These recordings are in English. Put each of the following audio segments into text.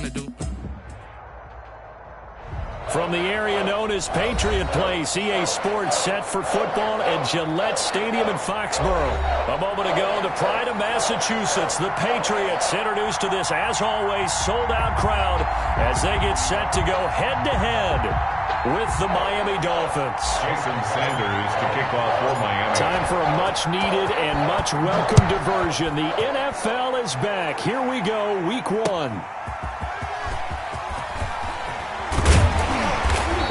trying to do. From the area known as Patriot Place, EA Sports set for football at Gillette Stadium in Foxborough. A moment ago, the pride of Massachusetts, the Patriots, introduced to this, as always, sold-out crowd as they get set to go head-to-head with the Miami Dolphins. Jason Sanders to kick off for Miami. Time for a much-needed and much-welcome diversion. The NFL is back. Here we go, Week 1.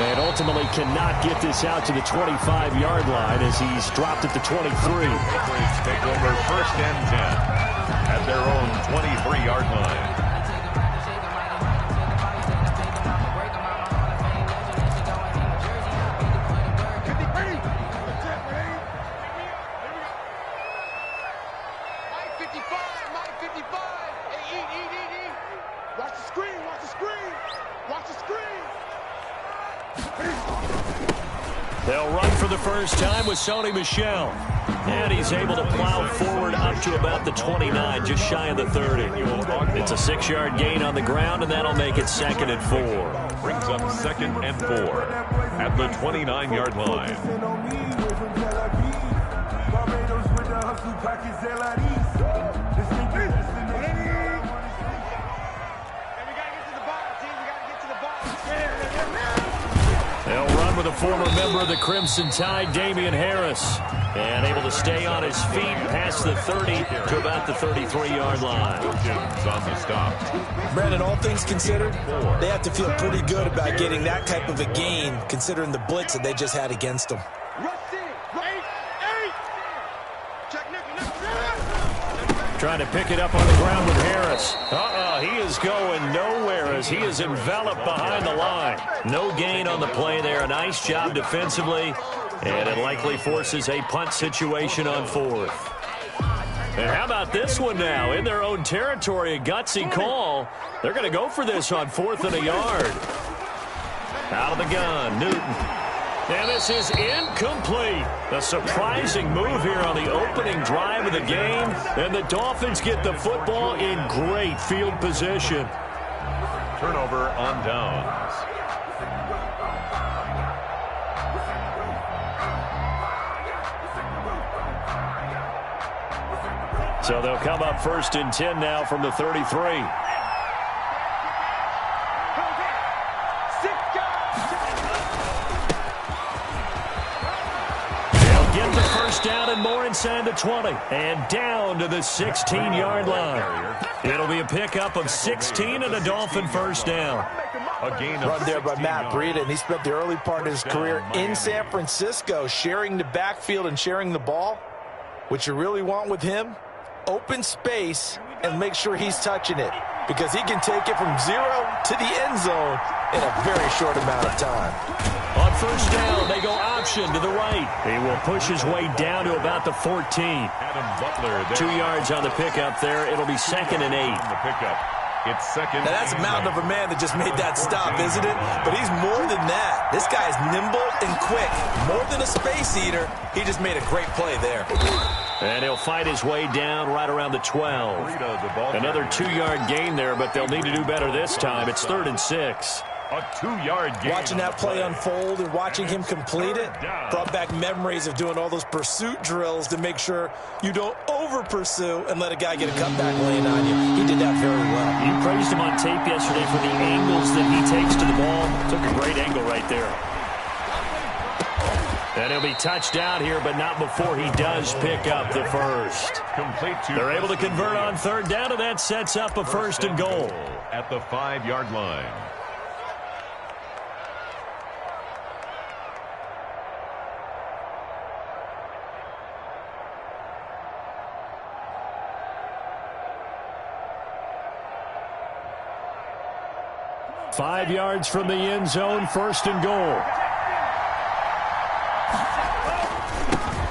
And ultimately cannot get this out to the 25-yard line as he's dropped at the 23. Patriots take over 1st and 10 at their own 23-yard line. They'll run for the first time with Sony Michel. And he's able to plow forward up to about the 29, just shy of the 30. It's a 6-yard gain on the ground, and that'll make it 2nd and 4. Brings up 2nd and 4 at the 29-yard line. They'll run with a former member of the Crimson Tide, Damian Harris. And able to stay on his feet past the 30 to about the 33-yard line. Wilkins on the stop. Brandon, all things considered, they have to feel pretty good about getting that type of a gain, considering the blitz that they just had against them. Trying to pick it up on the ground with Harris. He is going nowhere as he is enveloped behind the line. No gain on the play there. A nice job defensively. And it likely forces a punt situation on 4th. And how about this one now? In their own territory, a gutsy call. They're going to go for this on 4th and a yard. Out of the gun, Newton. And this is incomplete. A surprising move here on the opening drive of the game. And the Dolphins get the football in great field position. Turnover on downs. So they'll come up 1st and 10 now from the 33. Down and more inside the 20 and down to the 16-yard line. It'll be a pickup of 16 and a Dolphin first down. A gain of run there by Matt Breida, and he spent the early part of his career in San Francisco sharing the backfield and sharing the ball. What you really want with him, open space and make sure he's touching it, because he can take it from 0 to the end zone in a very short amount of time. On first down, they go option to the right. He will push his way down to about the 14. Adam Butler. 2 yards on the pickup there. It'll be 2nd and 8. The pickup. It's 2nd. Now that's a mountain of a man that just made that stop, isn't it? But he's more than that. This guy is nimble and quick. More than a space eater. He just made a great play there. And he'll fight his way down right around the 12. Another 2-yard gain there, but they'll need to do better this time. It's 3rd and 6. A 2-yard gain. Watching that play unfold and watching him complete it brought back memories of doing all those pursuit drills to make sure you don't over-pursue and let a guy get a cutback lane on you. He did that very well. You praised him on tape yesterday for the angles that he takes to the ball. Took a great angle right there. And he'll be touched out here, but not before he does pick up the first. They're able to convert on 3rd down, and that sets up a 1st and goal. At the 5-yard line. Five yards from the end zone, 1st and goal.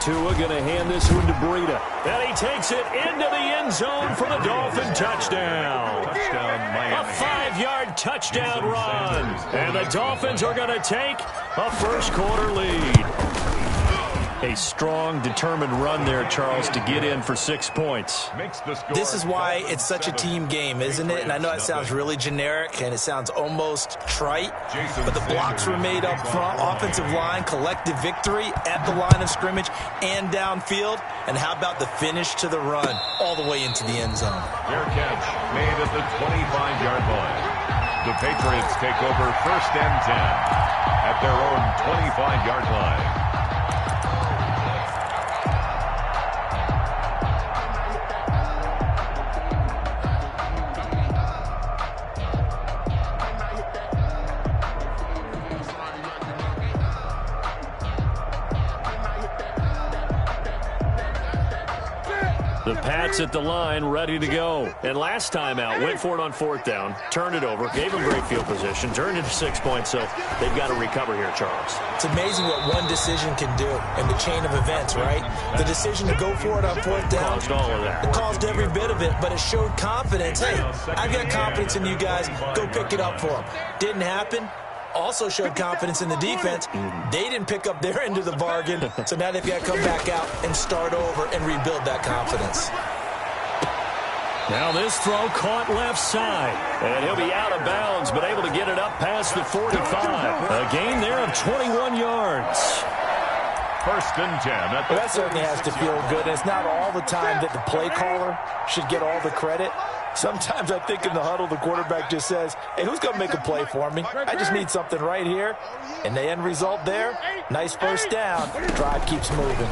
Tua going to hand this one to Breida. And he takes it into the end zone for the Dolphin touchdown. A 5-yard touchdown run. And the Dolphins are going to take a first quarter lead. A strong, determined run there, Charles, to get in for 6 points. This is why it's such a team game, isn't it? And I know that sounds really generic and it sounds almost trite, but the blocks were made up front, offensive line, collective victory at the line of scrimmage and downfield. And how about the finish to the run all the way into the end zone? Fair catch made at the 25-yard line. The Patriots take over 1st and 10 at their own 25-yard line. The Pats at the line, ready to go. And last time out, went for it on 4th down, turned it over, gave them great field position, turned it to 6 points, so they've got to recover here, Charles. It's amazing what one decision can do in the chain of events, right? The decision to go for it on 4th down. Caused all of that. It caused every bit of it, but it showed confidence. Hey, I've got confidence in you guys. Go pick it up for them. Didn't happen. Also showed confidence in the defense. They didn't pick up their end of the bargain, so now they've got to come back out and start over and rebuild that confidence. Now this throw caught left side, and he'll be out of bounds, but able to get it up past the 45. A gain there of 21 yards. 1st and 10. Well, that certainly has to feel good. It's not all the time that the play caller should get all the credit. Sometimes I think in the huddle, the quarterback just says, hey, who's going to make a play for me? I just need something right here. And the end result there, nice 1st down. Drive keeps moving.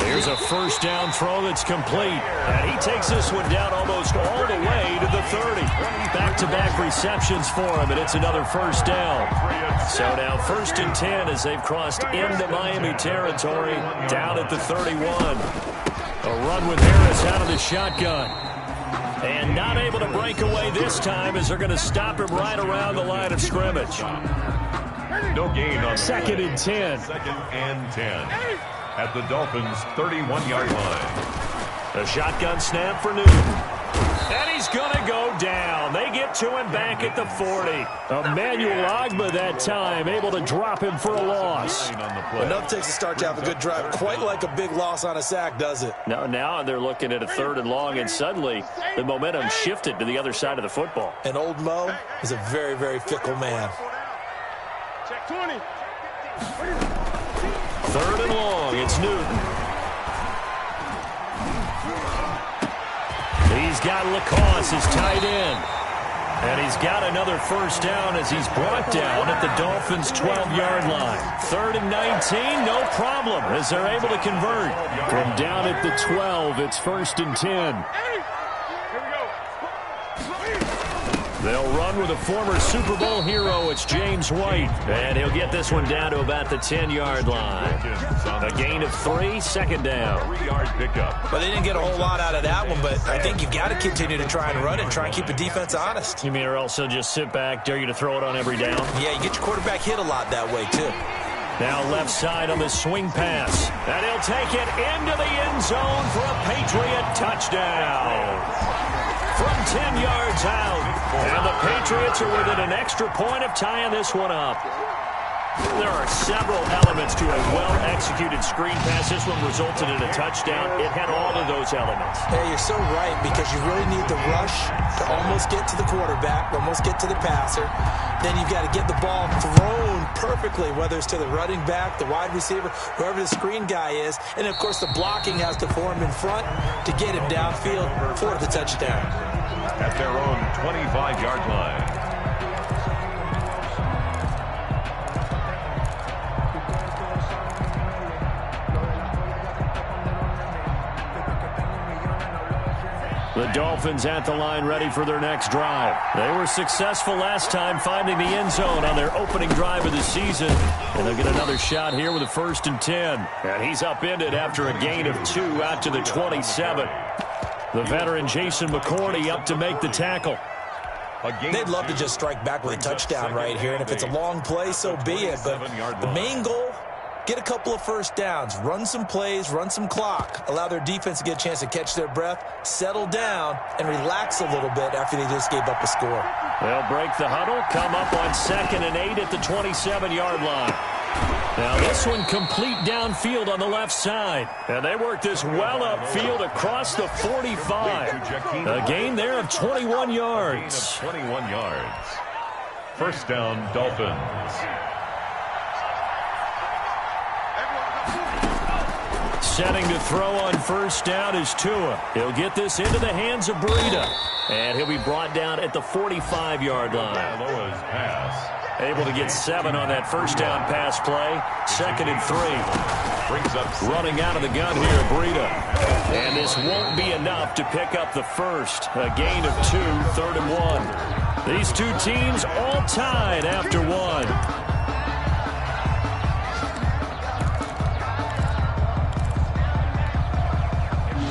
Here's a 1st down throw that's complete. And he takes this one down almost all the way to the 30. Back-to-back receptions for him, and it's another 1st down. So now 1st and 10 as they've crossed into Miami territory, down at the 31. A run with Harris out of the shotgun. And not able to break away this time as they're going to stop him right around the line of scrimmage. No gain on 2nd and 10. 2nd and 10 at the Dolphins' 31-yard line. A shotgun snap for Newton. And he's going to go down. They get to him back at the 40. Emmanuel Ogbah that time, able to drop him for a loss. Enough takes a start to have a good drive. Quite like a big loss on a sack, does it? Now they're looking at a 3rd and long, and suddenly the momentum shifted to the other side of the football. And old Mo is a very, very fickle man. Check 20. 3rd and long, it's Newton. He's got Lacoste as tight end. And he's got another 1st down as he's brought down at the Dolphins' 12-yard line. 3rd and 19, no problem as they're able to convert. From down at the 12, it's 1st and 10. They'll run with a former Super Bowl hero. It's James White. And he'll get this one down to about the 10-yard line. A gain of 3, 2nd down. 3-yard pickup. But they didn't get a whole lot out of that one, but I think you've got to continue to try and run it and try and keep the defense honest. You mean or else they'll just sit back, dare you to throw it on every down? Yeah, you get your quarterback hit a lot that way, too. Now left side on the swing pass. And he'll take it into the end zone for a Patriot touchdown. From 10 yards out. And the Patriots are within an extra point of tying this one up. There are several elements to a well-executed screen pass. This one resulted in a touchdown. It had all of those elements. Hey, you're so right, because you really need the rush to almost get to the quarterback, almost get to the passer. Then you've got to get the ball thrown perfectly, whether it's to the running back, the wide receiver, whoever the screen guy is. And, of course, the blocking has to form in front to get him downfield for the touchdown. At their own 25-yard line. The Dolphins at the line, ready for their next drive. They were successful last time finding the end zone on their opening drive of the season. And they'll get another shot here with a 1st and 10. And he's upended after a gain of 2 out to the 27. The veteran Jason McCourty up to make the tackle. They'd love to just strike back with a touchdown right here. And if it's a long play, so be it. But the main goal, get a couple of first downs, run some plays, run some clock, allow their defense to get a chance to catch their breath, settle down, and relax a little bit after they just gave up a score. They'll break the huddle, come up on 2nd and 8 at the 27-yard line. Now this one complete downfield on the left side. And they work this well upfield across the 45. A gain there of 21 yards. 21 yards. First down, Dolphins. Setting to throw on first down is Tua. He'll get this into the hands of Breida. And he'll be brought down at the 45-yard line. Loa's pass. Able to get 7 on that first down pass play. 2nd and 3. Brings up running out of the gun here, Breida. And this won't be enough to pick up the first. A gain of 2, 3rd and 1. These two teams all tied after 1.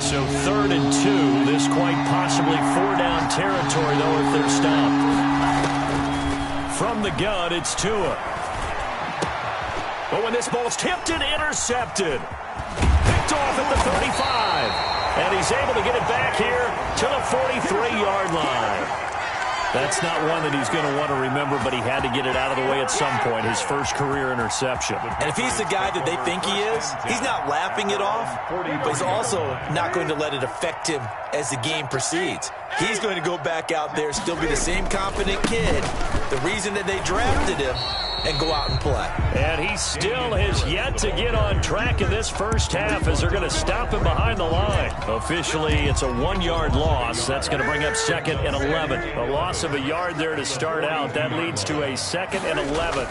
So 3rd and 2. This quite possibly 4-down territory, though, if they're stopped. From the gun, it's Tua. Oh, and this ball's tipped and intercepted. Picked off at the 35. And he's able to get it back here to the 43-yard line. That's not one that he's going to want to remember, but he had to get it out of the way at some point, his first career interception. And if he's the guy that they think he is, he's not laughing it off, but he's also not going to let it affect him as the game proceeds. He's going to go back out there, still be the same confident kid, the reason that they drafted him, and go out and play. And he still has yet to get on track in this first half as they're going to stop him behind the line. Officially, it's a 1-yard loss. That's going to bring up 2nd and 11. A loss of a yard there to start out. That leads to a 2nd and 11.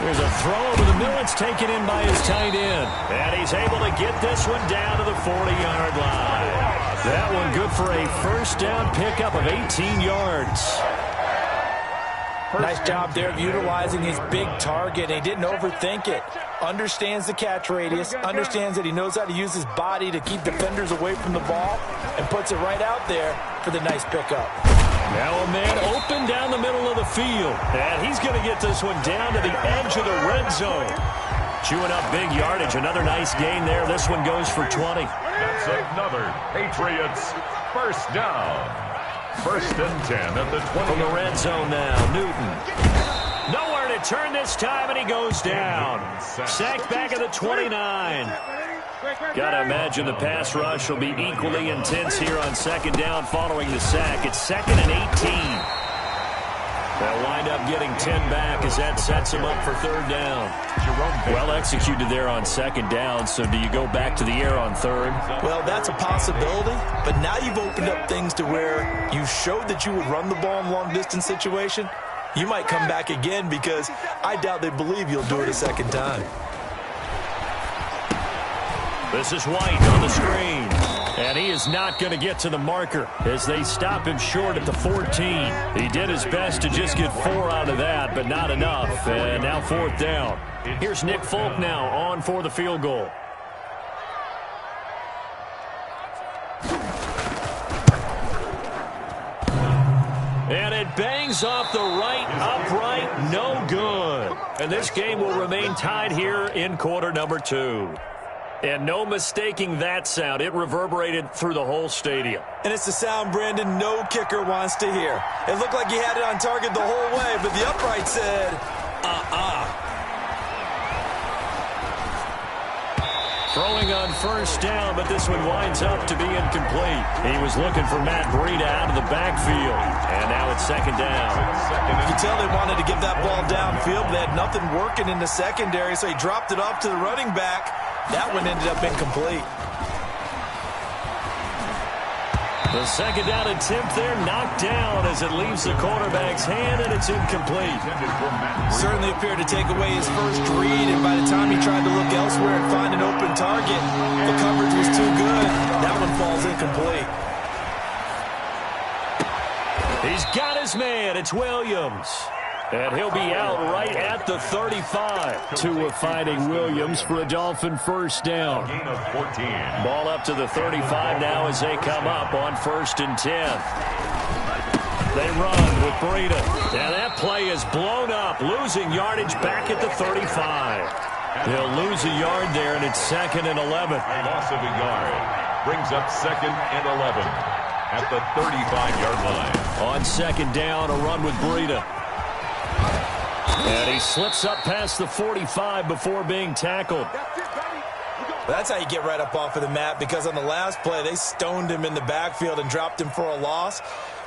There's a throw over the middle. It's taken in by his tight end. And he's able to get this one down to the 40-yard line. That one good for a first down pickup of 18 yards. Nice job there of utilizing his big target. He didn't overthink it. Understands the catch radius. Understands that he knows how to use his body to keep defenders away from the ball. And puts it right out there for the nice pickup. Now a man open down the middle of the field. And he's going to get this one down to the edge of the red zone. Chewing up big yardage. Another nice gain there. This one goes for 20. That's another Patriots first down. 1st and 10 at the 20. From the red zone now, Newton. Nowhere to turn this time, and he goes down. Sacked back at the 29. Got to imagine the pass rush will be equally intense here on 2nd down following the sack. It's 2nd and 18. They'll wind up getting 10 back as that sets him up for 3rd down. Well executed there on 2nd down, so do you go back to the air on 3rd? Well, that's a possibility, but now you've opened up things to where you showed that you would run the ball in long-distance situation. You might come back again because I doubt they believe you'll do it a second time. This is White on the screen. And he is not going to get to the marker as they stop him short at the 14. He did his best to just get 4 out of that, but not enough. And now 4th down. Here's Nick Folk now on for the field goal. And it bangs off the right upright. No good. And this game will remain tied here in quarter number 2. And no mistaking that sound. It reverberated through the whole stadium. And it's the sound, Brandon, no kicker wants to hear. It looked like he had it on target the whole way, but the upright said, Throwing on first down, but this one winds up to be incomplete. He was looking for Matt Breida out of the backfield. And now it's 2nd down. You can tell they wanted to get that ball downfield. They had nothing working in the secondary, so he dropped it off to the running back. That one ended up incomplete. The 2nd down attempt there knocked down as it leaves the quarterback's hand, and it's incomplete. Certainly appeared to take away his first read, and by the time he tried to look elsewhere and find an open target, the coverage was too good. That one falls incomplete. He's got his man. It's Williams. And he'll be out right at the 35. Tua finding Williams for a Dolphin first down. Gain of 14. Ball up to the 35 now as they come up on 1st and 10. They run with Breida. And that play is blown up, losing yardage back at the 35. They'll lose a yard there, and it's 2nd and 11. Loss of a yard brings up 2nd and 11 at the 35-yard line. On 2nd down, a run with Breida. And he slips up past the 45 before being tackled. That's how you get right up off of the mat, because on the last play, they stoned him in the backfield and dropped him for a loss.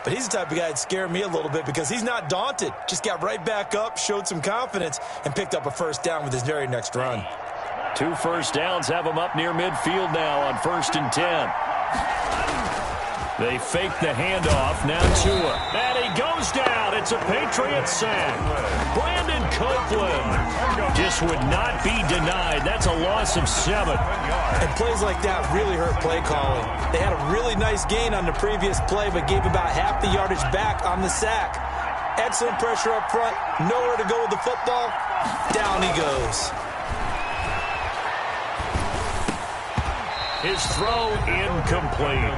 But he's the type of guy that scared me a little bit because he's not daunted. Just got right back up, showed some confidence, and picked up a first down with his very next run. 2 first downs have him up near midfield now on 1st and 10. They fake the handoff. Now Tua. And he goes down. It's a Patriot sack. Brandon Copeland just would not be denied. That's a loss of 7. And plays like that really hurt play calling. They had a really nice gain on the previous play, but gave about half the yardage back on the sack. Excellent pressure up front. Nowhere to go with the football. Down he goes. His throw incomplete.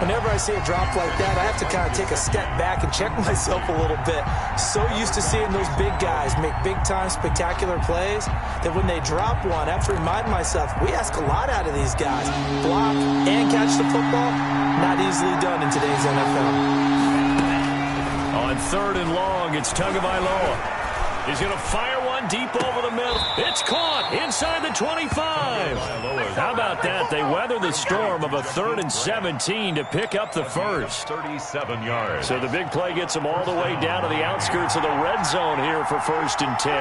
Whenever I see a drop like that, I have to kind of take a step back and check myself a little bit. So used to seeing those big guys make big-time spectacular plays that when they drop one, I have to remind myself, we ask a lot out of these guys. Block and catch the football, not easily done in today's NFL. On 3rd and long, it's Tagovailoa. He's going to fire one deep over the middle. It's caught inside the 25. How about that? They weather the storm of a 3rd and 17 to pick up the first. 37 yards. So the big play gets them all the way down to the outskirts of the red zone here for 1st and 10.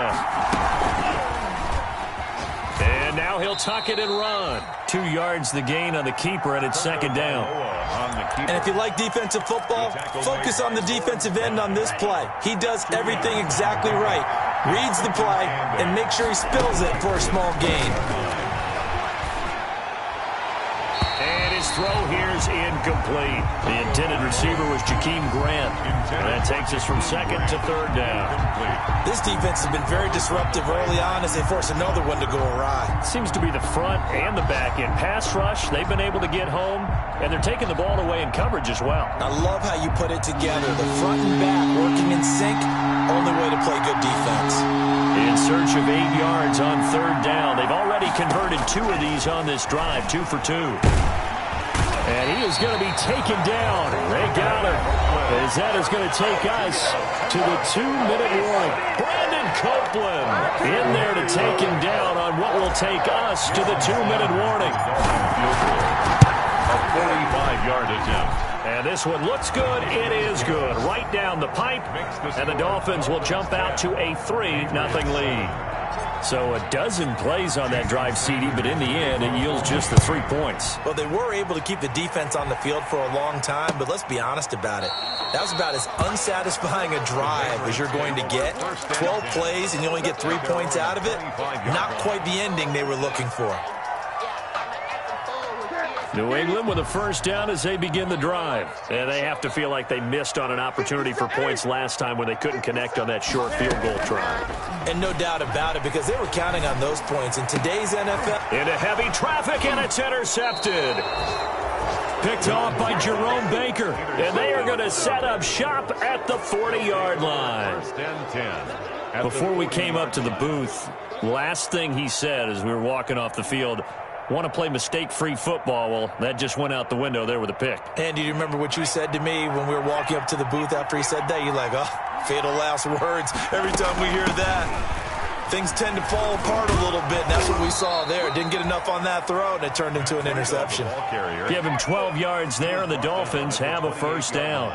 And now he'll tuck it and run. 2 yards the gain on the keeper, and it's 2nd down. And if you like defensive football, focus on the defensive end on this play. He does everything exactly right. Reads the play and makes sure he spills it for a small gain. And his throw here is incomplete. The intended receiver was Jakeem Grant. And that takes us from 2nd to 3rd down. This defense has been very disruptive early on as they force another one to go awry. Seems to be the front and the back end. Pass rush, they've been able to get home, and they're taking the ball away in coverage as well. I love how you put it together. The front and back working in sync, only way to play good defense. In search of 8 yards on 3rd down. They've already converted 2 of these on this drive, 2 for 2. And he is going to be taken down. They got him. As that is going to take us to the 2-minute warning. Brandon Copeland in there to take him down on what will take us to the 2-minute warning. A 45-yard attempt. And this one looks good. It is good. Right down the pipe. And the Dolphins will jump out to a 3-0 lead. So a dozen plays on that drive, CD, but in the end, it yields just the 3 points. Well, they were able to keep the defense on the field for a long time, but let's be honest about it. That was about as unsatisfying a drive as you're going to get. 12 plays, and you only get 3 points out of it. Not quite the ending they were looking for. New England with a first down as they begin the drive. And they have to feel like they missed on an opportunity for points last time when they couldn't connect on that short field goal try. And no doubt about it, because they were counting on those points. In today's NFL... Into heavy traffic, and it's intercepted. Picked off by Jerome Baker. And they are going to set up shop at the 40-yard line. 1st and 10. Before we came up to the booth, last thing he said as we were walking off the field, want to play mistake-free football. Well, that just went out the window there with a pick. And do you remember what you said to me when we were walking up to the booth after he said that? You're like, oh, fatal last words. Every time we hear that, things tend to fall apart a little bit, and that's what we saw there. Didn't get enough on that throw, and it turned into an interception. Give him 12 yards there, and the Dolphins have a first down.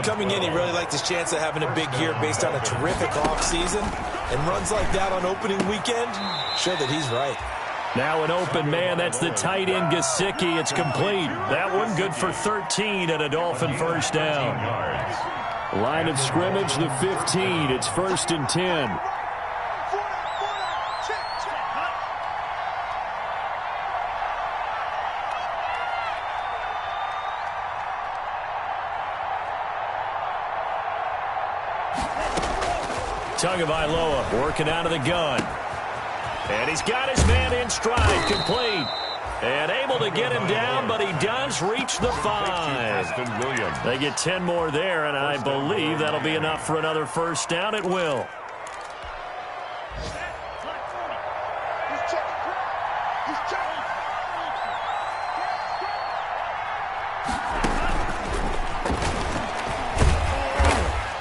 Coming in, he really liked his chance of having a big year based on a terrific offseason, and runs like that on opening weekend show that he's right. Now an open man, that's the tight end Gesicki. It's complete. That one good for 13 and a Dolphin first down. Line of scrimmage, the 15. It's 1st and 10. Tagovailoa working out of the gun. And he's got his man in stride, complete. And able to get him down, but he does reach the 5. They get 10 more there, and I believe that'll be enough for another first down. It will.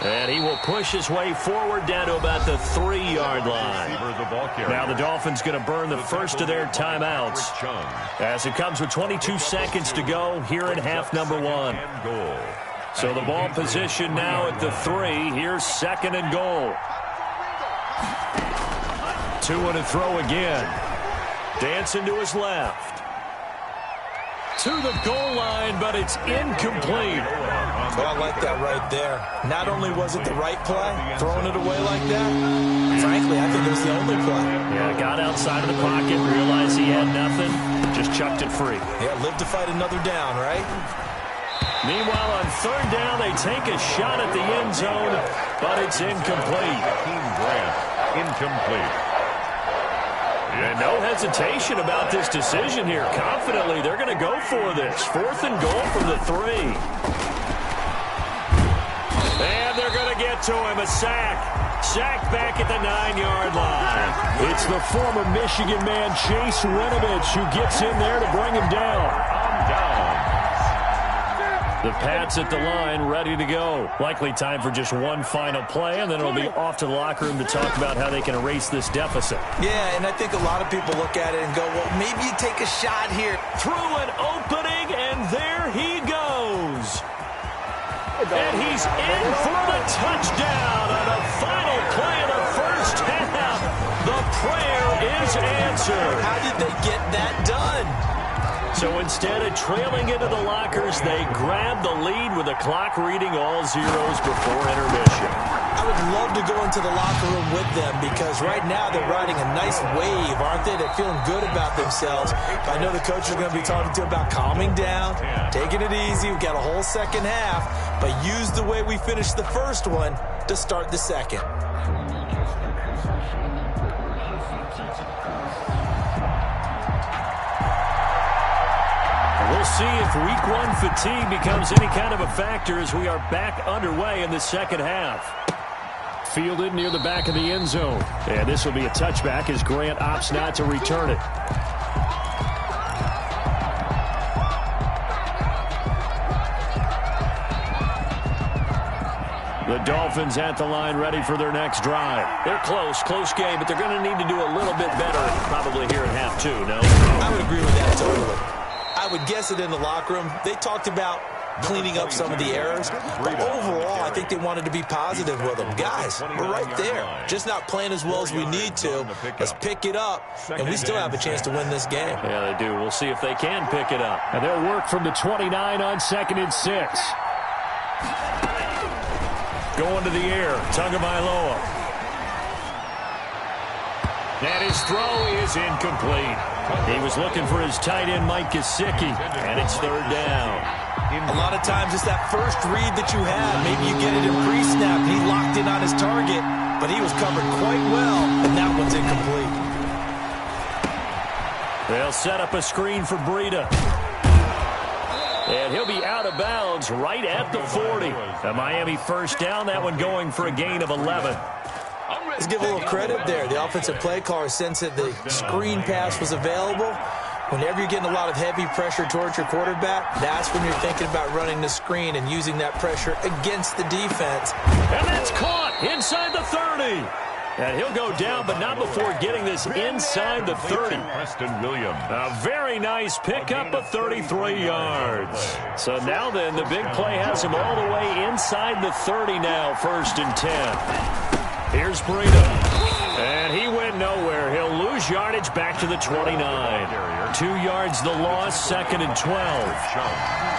And he will push his way forward down to about the 3-yard line. Now the Dolphins going to burn the first of their timeouts as it comes with 22 seconds to go here in half number 1. So the ball position now at the 3. Here's 2nd and goal. 2 and a throw again. Dancing to his left. To the goal line, but it's incomplete. Well, I like that right there. Not only was it the right play, throwing it away like that, frankly, I think it was the only play. Yeah, got outside of the pocket, realized he had nothing, just chucked it free. Yeah, live to fight another down, right? Meanwhile, on 3rd down, they take a shot at the end zone, but it's incomplete. Team Grant, incomplete. And no hesitation about this decision here. Confidently, they're going to go for this. 4th and goal from the 3. And they're going to get to him. A sack. Sack back at the 9-yard line. It's the former Michigan man, Chase Winovich, who gets in there to bring him down. The Pats at the line, ready to go. Likely time for just one final play, and then it'll be off to the locker room to talk about how they can erase this deficit. Yeah, and I think a lot of people look at it and go, well, maybe you take a shot here. Through an opening, and there he goes. And he's in for the touchdown on the final play of the first half. The prayer is answered. How did they get that done? So instead of trailing into the lockers, they grab the lead with the clock reading all zeros before intermission. I would love to go into the locker room with them because right now they're riding a nice wave, aren't they? They're feeling good about themselves. I know the coach is going to be talking to them about calming down, taking it easy. We've got a whole second half, but use the way we finished the first one to start the second. We'll see if week 1 fatigue becomes any kind of a factor as we are back underway in the second half. Fielded near the back of the end zone. And this will be a touchback as Grant opts not to return it. The Dolphins at the line ready for their next drive. They're close game, but they're going to need to do a little bit better probably here in half 2, no? I would agree with that totally. I would guess it in the locker room. They talked about cleaning up some of the errors, but overall, I think they wanted to be positive with them. Guys, we're right there. Just not playing as well as we need to. Let's pick it up, and we still have a chance to win this game. Yeah, they do. We'll see if they can pick it up. And they'll work from the 29 on 2nd and 6. Going to the air, Tagovailoa. And his throw is incomplete. He was looking for his tight end, Mike Gesicki, and it's 3rd down. A lot of times it's that first read that you have. Maybe you get it in pre-snap, and he locked in on his target, but he was covered quite well, and that one's incomplete. They'll set up a screen for Breida. And he'll be out of bounds right at the 40. A Miami first down, that one going for a gain of 11. Let's give a little credit there. The offensive play caller sensed that the screen pass was available. Whenever you're getting a lot of heavy pressure towards your quarterback, that's when you're thinking about running the screen and using that pressure against the defense. And that's caught inside the 30. And he'll go down, but not before getting this inside the 30. Preston Williams. A very nice pickup of 33 yards. So now then, the big play has him all the way inside the 30 now, 1st and 10. Here's Breida. And he went nowhere. He'll lose yardage back to the 29. 2 yards the loss, 2nd and 12.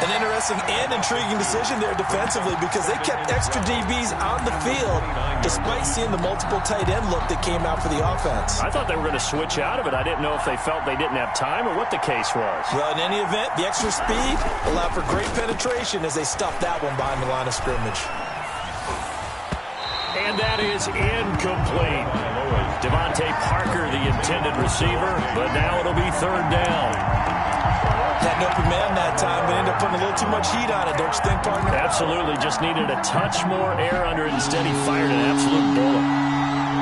An interesting and intriguing decision there defensively because they kept extra DBs on the field despite seeing the multiple tight end look that came out for the offense. I thought they were going to switch out of it. I didn't know if they felt they didn't have time or what the case was. Well, in any event, the extra speed allowed for great penetration as they stuffed that one behind the line of scrimmage. And that is incomplete. Devontae Parker, the intended receiver, but now it'll be 3rd down. an open man that time, but ended up putting a little too much heat on it, don't you think, partner? Absolutely. Just needed a touch more air under it. Instead, he fired an absolute bullet.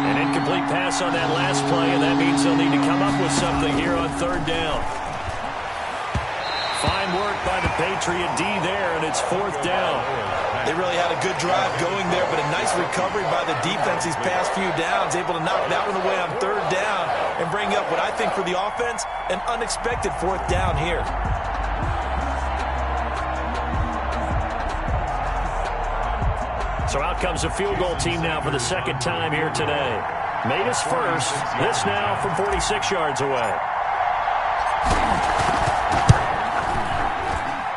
An incomplete pass on that last play, and that means they'll need to come up with something here on third down. Fine work by the Patriot D there, and it's fourth down. They really had a good drive going there, but a nice recovery by the defense these past few downs, able to knock that one away on third down and bring up what I think for the offense, an unexpected fourth down here. So out comes a field goal team now for the second time here today. Made his first. This now from 46 yards away.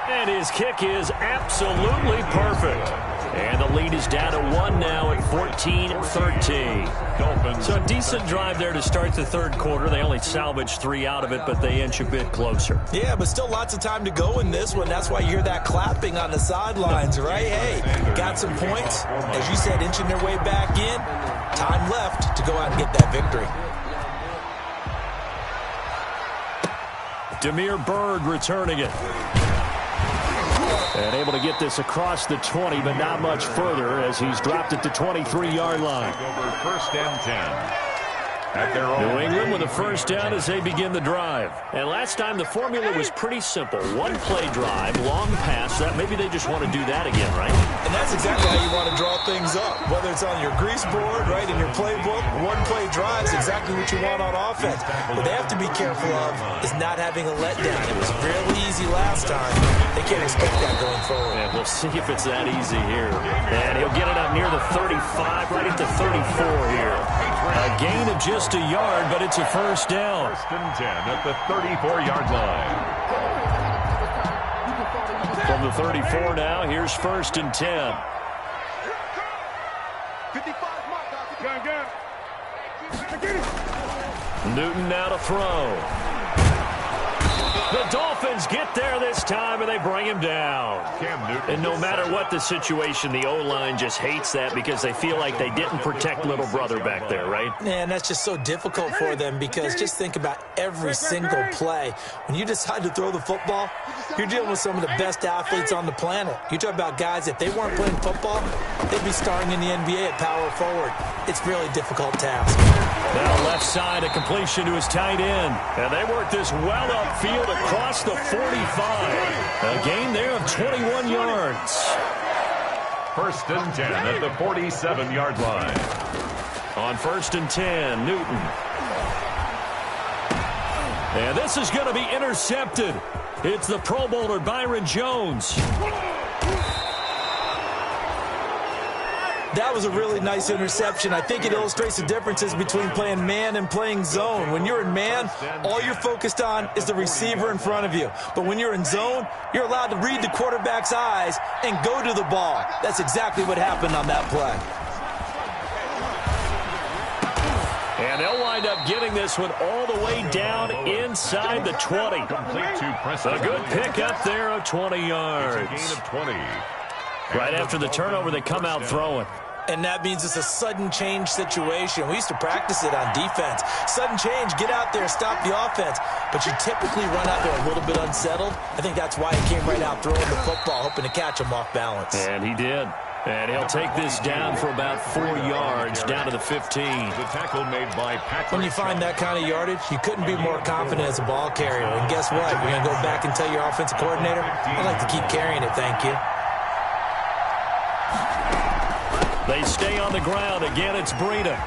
And his kick is absolutely perfect. And the lead is down to 1 now at 14-13. So a decent drive there to start the third quarter. They only salvaged 3 out of it, but they inch a bit closer. Yeah, but still lots of time to go in this one. That's why you hear that clapping on the sidelines, right? Hey, got some points. As you said, inching their way back in. Time left to go out and get that victory. Damiere Byrd returning it. And able to get this across the 20, but not much further as he's dropped it to 23-yard line. Over first and 10. At their own New England with a first down as they begin the drive. And last time the formula was pretty simple. One play drive, long pass. That maybe they just want to do that again, right? And that's exactly how you want to draw things up. Whether it's on your grease board, right, in your playbook, one play drive is exactly what you want on offense. What they have to be careful of is not having a letdown. It was really easy last time. They can't expect that going forward. And we'll see if it's that easy here. And he'll get it up near the 35, right at the 34 here. A gain of just a yard, but it's a first down. First and 10 at the 34-yard line. From the 34 now, here's first and 10. 55. Newton now to throw. The Dolphins get there this time, and they bring him down. And no matter what the situation, the O-line just hates that because they feel like they didn't protect little brother back there, right? Man, that's just so difficult for them because just think about every single play. When you decide to throw the football, you're dealing with some of the best athletes on the planet. You talk about guys, if they weren't playing football, they'd be starring in the NBA at power forward. It's a really difficult task. Now left side, a completion to his tight end. And they work this well upfield across the 45. A gain there of 21 yards. First and 10 at the 47-yard line. On first and 10, Newton. And this is going to be intercepted. It's the Pro Bowler Byron Jones. That was a really nice interception. I think it illustrates the differences between playing man and playing zone. When you're in man, all you're focused on is the receiver in front of you. But when you're in zone, you're allowed to read the quarterback's eyes and go to the ball. That's exactly what happened on that play. And they'll wind up getting this one all the way down inside the 20. A good pick up there of 20 yards. Gain of 20. Right after the turnover, they come out throwing. And that means it's a sudden change situation. We used to practice it on defense. Sudden change, get out there, stop the offense. But you typically run out there a little bit unsettled. I think that's why he came right out throwing the football, hoping to catch him off balance. And he did. And he'll take this down for about 4 yards, down to the 15. The tackle made by Patrick. When you find that kind of yardage, you couldn't be more confident as a ball carrier. And guess what? You're going to go back and tell your offensive coordinator, I'd like to keep carrying it, thank you. They stay on the ground. Again, it's Breida.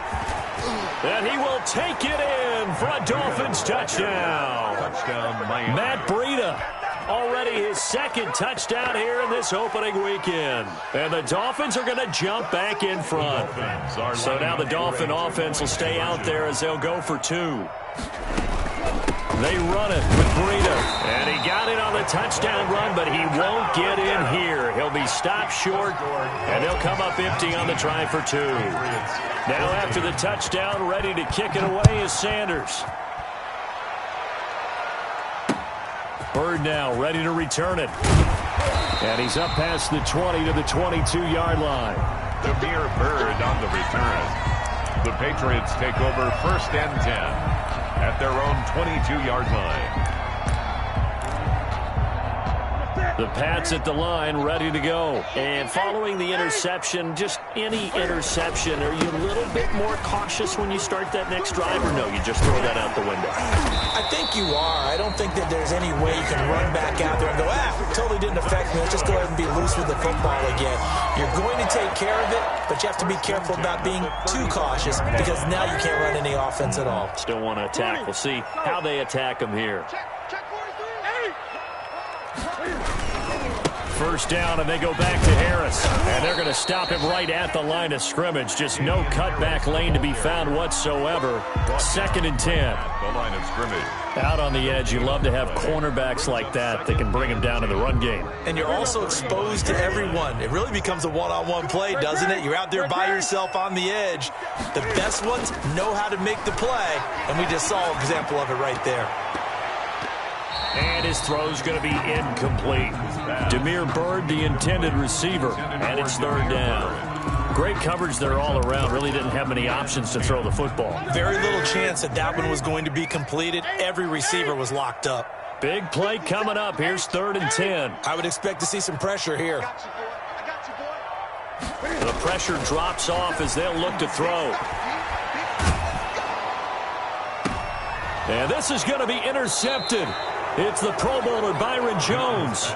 And he will take it in for a Dolphins touchdown. Touchdown, Miami. Matt Breida, already his second touchdown here in this opening weekend. And the Dolphins are going to jump back in front. So now the Dolphin offense will stay out there as they'll go for 2. They run it with Breida. And he got it on the touchdown run, but he won't get in here. He'll be stopped short, and they'll come up empty on the try for 2. Now after the touchdown, ready to kick it away is Sanders. Byrd now ready to return it. And he's up past the 20 to the 22-yard line. Damiere Byrd on the return. The Patriots take over first and 10 at their own 22-yard line. The Pats at the line, ready to go. And following the interception, just any interception, are you a little bit more cautious when you start that next drive, or no, you just throw that out the window? I think you are. I don't think that there's any way you can run back out there and go, totally didn't affect me. Let's just go ahead and be loose with the football again. You're going to take care of it, but you have to be careful about being too cautious because now you can't run any offense at all. Still want to attack. We'll see how they attack him here. First down, and they go back to Harris. And they're going to stop him right at the line of scrimmage. Just no cutback lane to be found whatsoever. 2nd and 10. The line of scrimmage. Out on the edge, you love to have cornerbacks like that that can bring him down in the run game. And you're also exposed to everyone. It really becomes a one-on-one play, doesn't it? You're out there by yourself on the edge. The best ones know how to make the play, and we just saw an example of it right there. And his throw's going to be incomplete. Damiere Byrd, the intended receiver, and it's 3rd down. Great coverage there all around. Really didn't have many options to throw the football. Very little chance that one was going to be completed. Every receiver was locked up. Big play coming up. Here's 3rd and 10. I would expect to see some pressure here. The pressure drops off as they'll look to throw. And this is going to be intercepted. It's the Pro Bowler Byron Jones.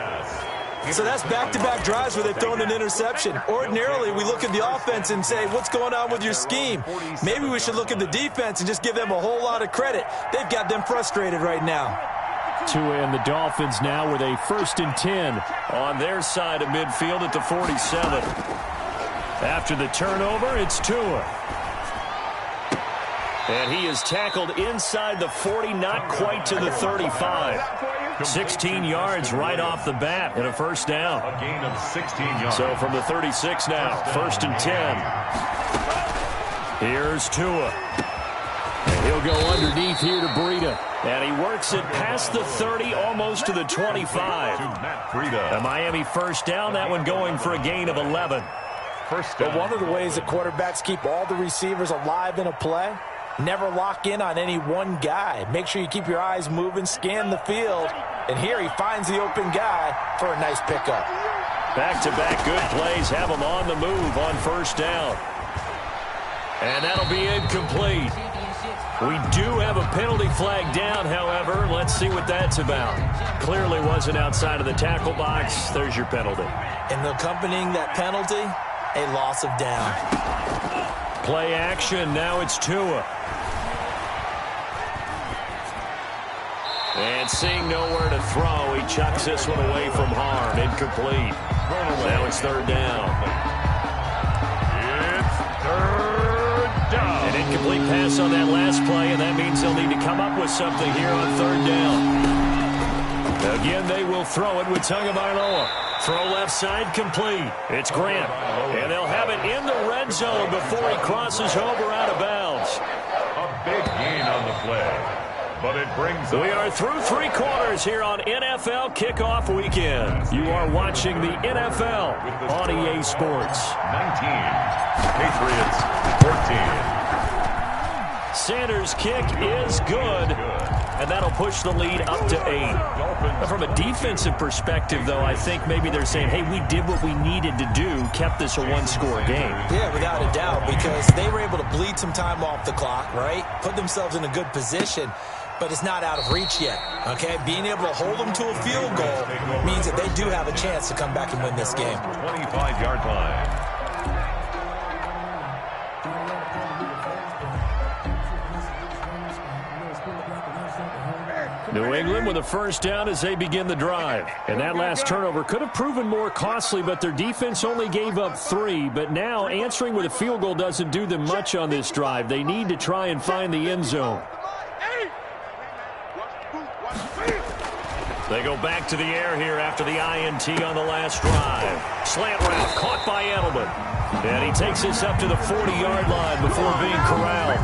So that's back-to-back drives where they've thrown an interception. Ordinarily, we look at the offense and say, what's going on with your scheme? Maybe we should look at the defense and just give them a whole lot of credit. They've got them frustrated right now. Tua and the Dolphins now with a 1st and 10 on their side of midfield at the 47. After the turnover, it's Tua. And he is tackled inside the 40, not quite to the 35. 16 yards right off the bat and a 1st down. A gain of 16 yards. So from the 36 now, 1st and 10. Here's Tua. And he'll go underneath here to Breida. And he works it past the 30, almost to the 25. A Miami 1st down, that one going for a gain of 11. But one of the ways that quarterbacks keep all the receivers alive in a play, never lock in on any one guy. Make sure you keep your eyes moving, scan the field. And here he finds the open guy for a nice pickup. Back-to-back good plays have him on the move on 1st down. And that'll be incomplete. We do have a penalty flag down, however. Let's see what that's about. Clearly wasn't outside of the tackle box. There's your penalty. And accompanying that penalty, a loss of down. Play action. Now it's Tua. And seeing nowhere to throw, he chucks this one away from harm. Incomplete. Now it's 3rd down. It's 3rd down. An incomplete pass on that last play, and that means they'll need to come up with something here on 3rd down. Again, they will throw it with Tagovailoa. Throw left side, complete. It's Grant. And they'll have it in the red zone before he crosses over out of bounds. A big gain on the play. But it brings We are through 3 quarters here on NFL Kickoff Weekend. You are watching the NFL on EA Sports. 19. Patriots 14. Sanders' kick is good, and that'll push the lead up to 8. From a defensive perspective, though, I think maybe they're saying, hey, we did what we needed to do, kept this a 1-score game. Yeah, without a doubt, because they were able to bleed some time off the clock, right? Put themselves in a good position, but it's not out of reach yet, okay? Being able to hold them to a field goal means that they do have a chance to come back and win this game. 25-yard line. New England with a 1st down as they begin the drive. And that last turnover could have proven more costly, but their defense only gave up 3. But now answering with a field goal doesn't do them much on this drive. They need to try and find the end zone. They go back to the air here after the INT on the last drive. Slant route caught by Edelman. And he takes this up to the 40-yard line before being corralled.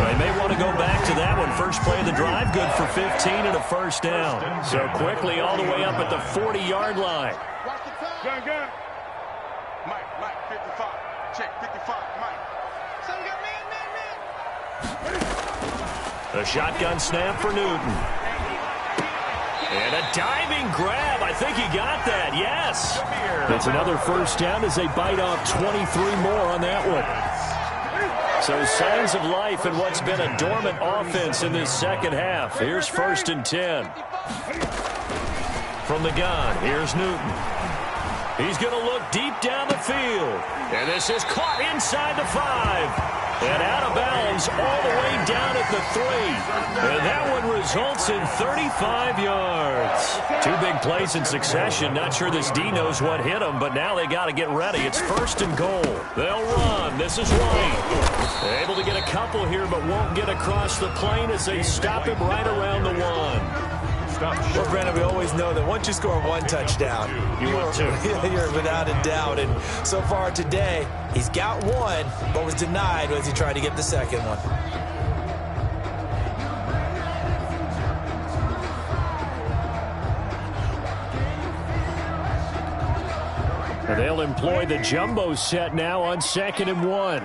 They may want to go back to that one. First play of the drive, good for 15 and a 1st down. So quickly all the way up at the 40-yard line. Gun. Mike, 55. Check, 55, Mike. A shotgun snap for Newton. And a diving grab. I think he got that. Yes. It's another first down as they bite off 23 more on that one. So signs of life in what's been a dormant offense in this second half. Here's 1st and 10. From the gun, here's Newton. He's going to look deep down the field. And this is caught inside the 5. And out of bounds all the way down at the 3. And that one results in 35 yards. 2 big plays in succession. Not sure this D knows what hit him, but now they got to get ready. It's 1st and goal. They'll run. This is White. Able to get a couple here, but won't get across the plane as they stop him right around the 1. Well, Brandon, we always know that once you score 1 touchdown, you're without a doubt. And so far today, he's got 1, but was denied as he tried to get the second one. And they'll employ the jumbo set now on 2nd and 1.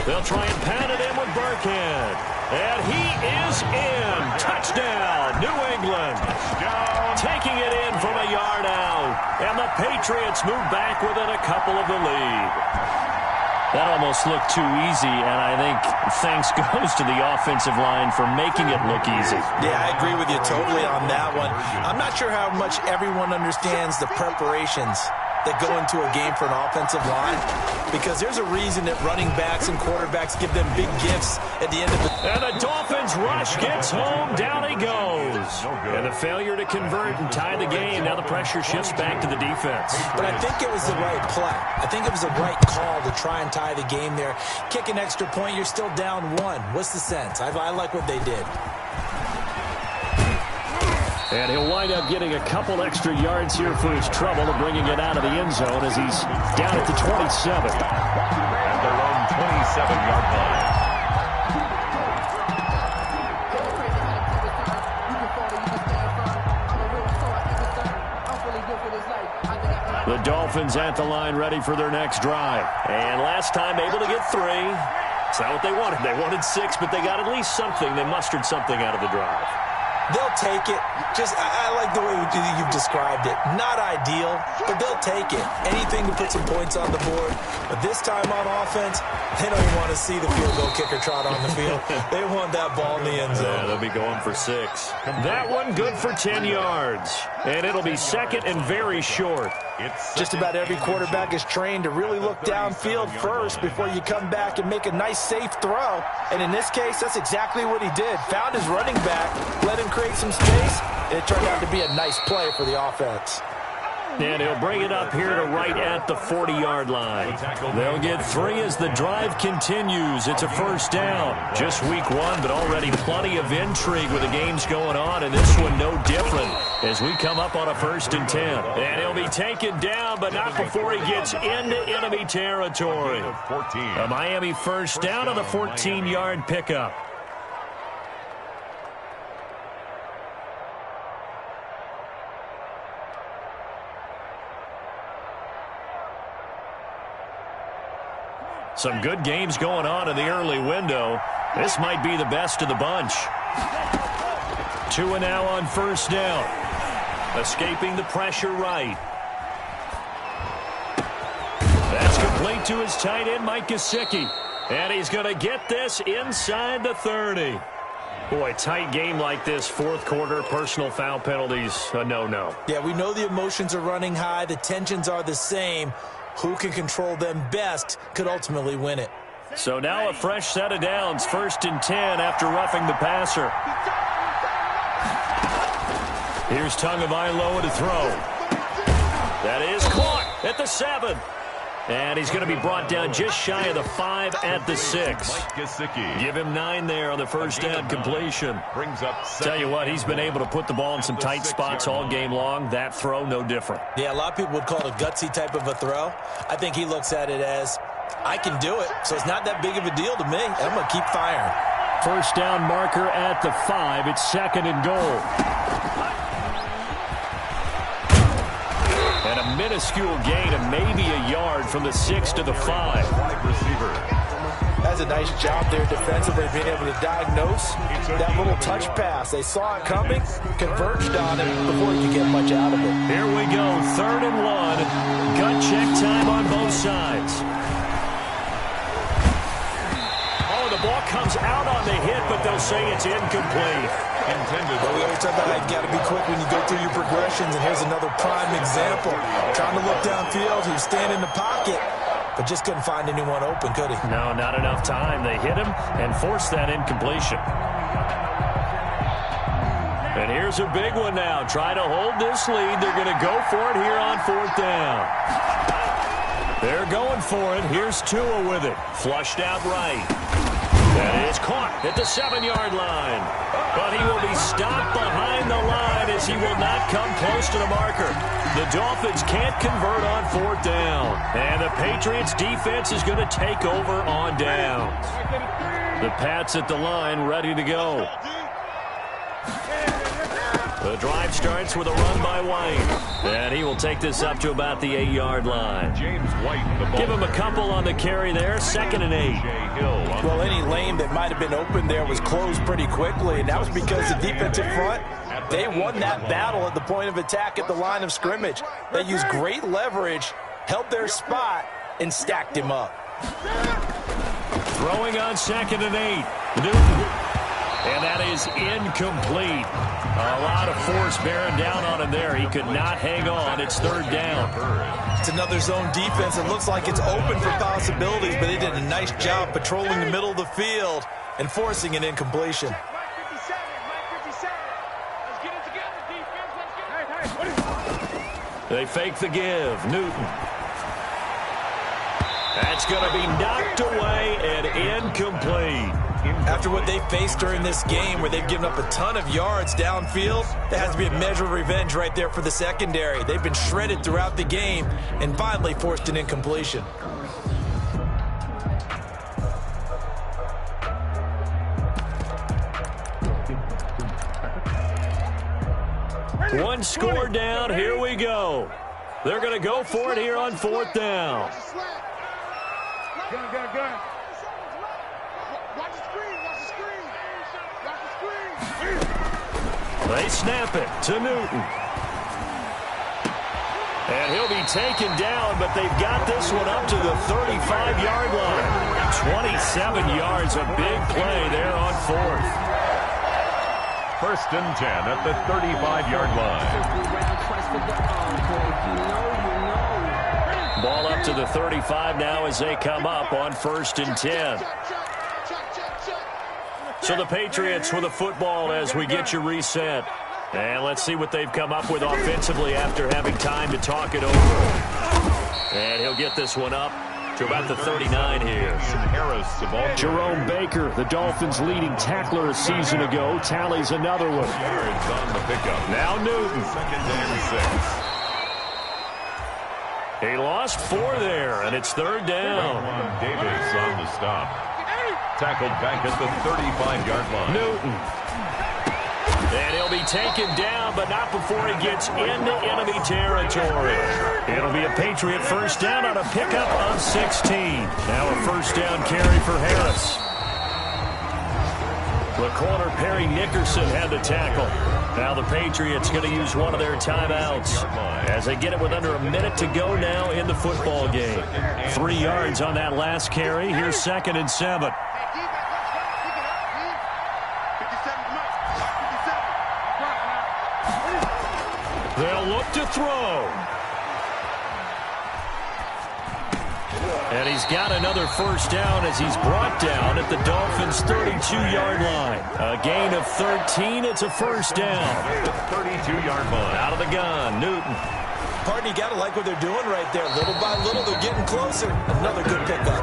They'll try and pound it in with Burkhead. And he is in. Touchdown, New England. Taking it in from a yard out. And the Patriots move back within a couple of the lead. That almost looked too easy, and I think thanks goes to the offensive line for making it look easy. Yeah, I agree with you totally on that one. I'm not sure how much everyone understands the preparations that go into a game for an offensive line, because there's a reason that running backs and quarterbacks give them big gifts at the end of the... And the Dolphins rush gets home. Down he goes. And the failure to convert and tie the game. Now the pressure shifts back to the defense. But I think it was the right play. I think it was the right call to try and tie the game there. Kick an extra point, you're still down 1. What's the sense? I like what they did. And he'll wind up getting a couple extra yards here for his trouble of bringing it out of the end zone as he's down at the 27. At their own 27-yard line. The Dolphins at the line ready for their next drive. And last time able to get 3. It's not what they wanted. They wanted 6, but they got at least something. They mustered something out of the drive. They'll take it. I like the way you've described it. Not ideal, but they'll take it. Anything to put some points on the board. But this time on offense, they don't even want to see the field goal kicker trot on the field. They want that ball in the end zone. Yeah, they'll be going for 6. That one good for 10 yards. And it'll be 2nd and very short. Just about every quarterback is trained to really look downfield first before you come back and make a nice, safe throw. And in this case, that's exactly what he did. Found his running back, let him create some space, and it turned out to be a nice play for the offense. And he'll bring it up here to right at the 40-yard line. They'll get 3 as the drive continues. It's a first down. Just week 1, but already plenty of intrigue with the games going on, and this one no different as we come up on a 1st and 10. And he'll be taken down, but not before he gets into enemy territory. A Miami first down on the 14-yard pickup. Some good games going on in the early window. This might be the best of the bunch. 2 and now on first down. Escaping the pressure right. That's complete to his tight end, Mike Gesicki. And he's going to get this inside the 30. Boy, tight game like this, 4th quarter, personal foul penalties, a no-no. Yeah, we know the emotions are running high. The tensions are the same. Who can control them best could ultimately win it. So now a fresh set of downs, 1st and 10 after roughing the passer. Here's Tagovailoa to throw. That is caught at the 7. And he's going to be brought down just shy of the 5 at the 6. Give him 9 there on the first down completion. Tell you what, he's been able to put the ball in some tight spots all game long. That throw, no different. Yeah, a lot of people would call it a gutsy type of a throw. I think he looks at it as, I can do it, so it's not that big of a deal to me. I'm going to keep firing. First down marker at the 5. It's 2nd and goal. And a minuscule gain of maybe a yard from the 6 to the 5. That's a nice job there defensively, being able to diagnose that little touch pass. They saw it coming, converged on it before he could get much out of it. Here we go, 3rd and 1. Gut check time on both sides. Oh, the ball comes out on the hit, but they'll say it's incomplete. Well, we always talk about how you got to be quick when you go through your progressions, and here's another prime example. Trying to look downfield, he was standing in the pocket, but just couldn't find anyone open, could he? No, not enough time. They hit him and forced that incompletion. And here's a big one now. Try to hold this lead. They're going to go for it here on 4th down. They're going for it. Here's Tua with it. Flushed out right. That is caught at the 7-yard line. But he will be stopped behind the line as he will not come close to the marker. The Dolphins can't convert on 4th down. And the Patriots defense is going to take over on downs. The Pats at the line ready to go. The drive starts with a run by White. And he will take this up to about the 8-yard line. James White, the ball. Give him a couple on the carry there. 2nd and 8. Well, any lane that might have been open there was closed pretty quickly, and that was because the defensive front, they won that battle at the point of attack at the line of scrimmage. They used great leverage, held their spot, and stacked him up. Throwing on 2nd and 8. Newton. And that is incomplete. A lot of force bearing down on him there. He could not hang on. It's 3rd down. It's another zone defense. It looks like it's open for possibilities, but they did a nice job patrolling the middle of the field and forcing an incompletion. They fake the give. Newton. That's going to be knocked away and incomplete. After what they faced during this game where they've given up a ton of yards downfield, there has to be a measure of revenge right there for the secondary. They've been shredded throughout the game and finally forced an incompletion. One score down. Here we go. They're going to go for it here on 4th down. Gun. Watch the screen. They snap it to Newton. And he'll be taken down, but they've got this one up to the 35-yard line. 27 yards, a big play there on 4th. 1st and 10 at the 35-yard line. Ball up to the 35 now as they come up on 1st and 10. So the Patriots with a football as we get you reset. And let's see what they've come up with offensively after having time to talk it over. And he'll get this one up to about the 39 here. Jerome Baker, the Dolphins' leading tackler a season ago, tallies another one. Yards on the pickup. Now Newton. 2nd and 6. He lost 4 there, and it's 3rd down. Davis on the stop. Tackled back at the 35-yard line. Newton. And he'll be taken down, but not before he gets into enemy territory. It'll be a Patriot 1st down on a pickup of 16. Now a 1st down carry for Harris. The corner, Perry Nickerson, had the tackle. Now the Patriots going to use one of their timeouts as they get it with under a minute to go now in the football game. 3 yards on that last carry. Here's 2nd and 7. They'll look to throw. And he's got another 1st down as he's brought down at the Dolphins' 32-yard line. A gain of 13. It's a 1st down. 32-yard line. Out of the gun, Newton. Pardon, you got to like what they're doing right there. Little by little, they're getting closer. Another good pickup.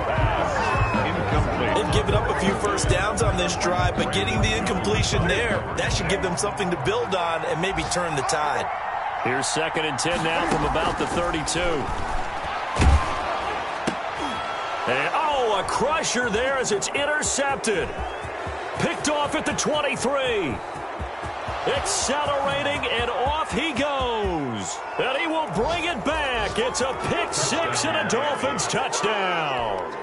Incomplete. They've given up a few 1st downs on this drive, but getting the incompletion there, that should give them something to build on and maybe turn the tide. Here's 2nd and 10 now from about the 32. And, a crusher there as it's intercepted. Picked off at the 23. Accelerating, and off he goes. And he will bring it back. It's a pick 6 and a Dolphins touchdown.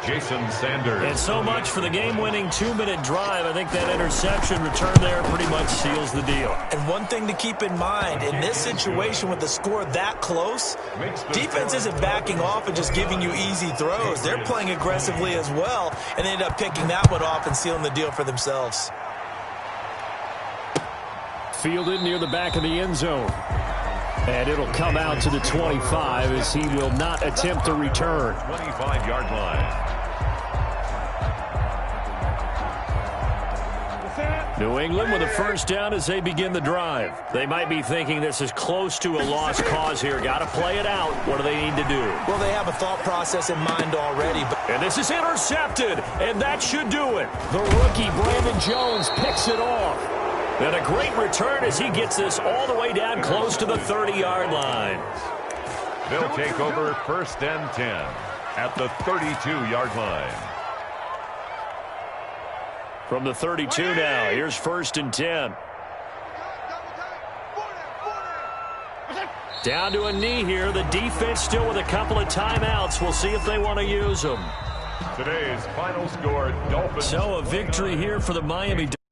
Jason Sanders. And so much for the game-winning 2-minute drive. I think that interception return there pretty much seals the deal. And one thing to keep in mind, in this situation with the score that close, defense isn't backing off and just giving you easy throws. They're playing aggressively as well, and they end up picking that one off and sealing the deal for themselves. Fielded near the back of the end zone. And it'll come out to the 25 as he will not attempt to return. 25-yard line. New England with a first down as they begin the drive. They might be thinking this is close to a lost cause here. Got to play it out. What do they need to do? Well, they have a thought process in mind already. And this is intercepted, and that should do it. The rookie, Brandon Jones, picks it off. And a great return as he gets this all the way down close to the 30-yard line. They'll take over first and 10 at the 32-yard line. From the 32 now, here's first and 10. Down to a knee here. The defense still with a couple of timeouts. We'll see if they want to use them. Today's final score, Dolphins. So a victory here for the Miami Dolphins.